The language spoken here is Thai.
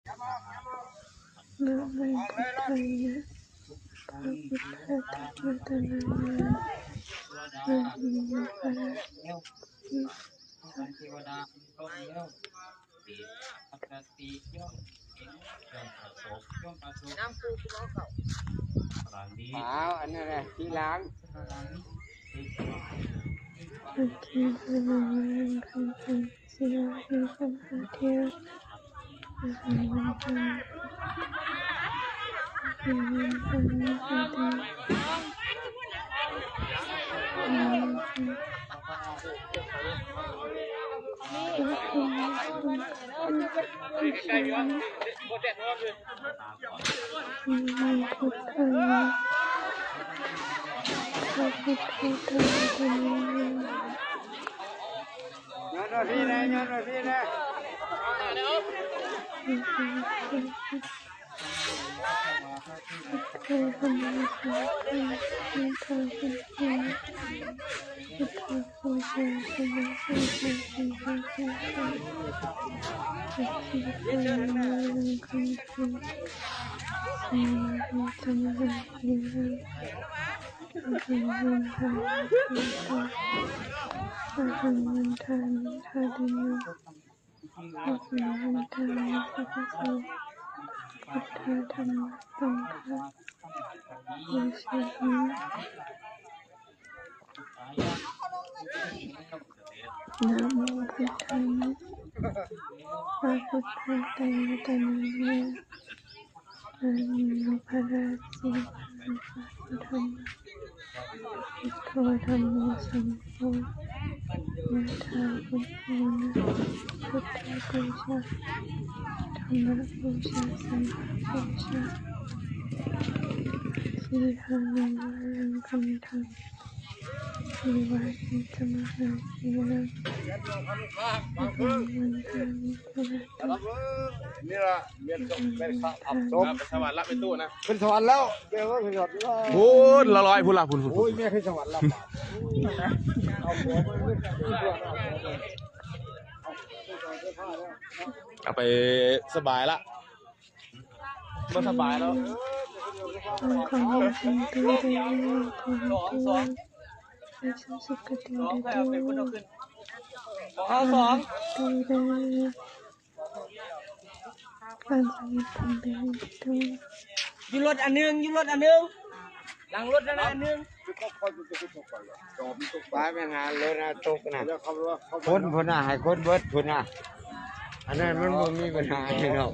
นะโมพุทธายะพระพุทธธรรมรัตนายะอาหิยะปะระเทวดาต้นแล้วติปัสสติย่อมเห็นย่อมประสบย่อมประสบน้ำปูคือน้องเก่าหลังนี้อันนั้นแหละที่ล้างอาทิตย์ละวันวันคันคันศิลาหิคันหาเทวอาหันวันคันอาหันวันคันนิพพานพุทธายะพระพุทธธรรมรัตนายะย้อนพี่นะย้อนพี่นะพุทธธรรมรัตนายะพุทธธรรมรัตนายะพุทธภูชาสมุทภูชาสังฆภูชาสัพพิเตนะคันธุสัมมาสัมพุทธัสสะอะหังวันทามิอะหังวันทามิทาดิโยอะหังวันทามิสัพพะโสพุทธธรรมสังฆปูชามินะโมพุทธายะพระพุทธธรรมรัตนายะอาหิโยภะระสิพุทธังพุทโธธัมโมสังโฆยะถาพุทโธนะพุทธบูชาธรรมบูชาสังฆบูชาสีหานังวารังคัมทังสีวาหิตมหาสีรังอะหังวันทามิภวตุนี่ละเมียนจบเป็นพระอับจบ สวรรค์ละเป็นตู้นะ เป็นสวรรค์แล้วเดี๋ยวเป็นสวรรค์แล้ว พูดละร้อยพูดละพูด โอ้ยเมียขึ้นสวรรค์แล้วเอาหัวไปขึ้นเอาไปสบายละมันสบายแล้ว องค์ของเราเป็นตัวเดียวของตัวและสุสุขติเดตัวตัวเดียวการสมิทธำเป็นตัวอยู่รถอันนึงอยู่รถอันนึงหลังรถอันนึงไปเป็นงานเลยนะตกนะคนน่ะให้คนเบิดคนน่ะอันนั้นมันไม่มีปัญหาเลยเนาะ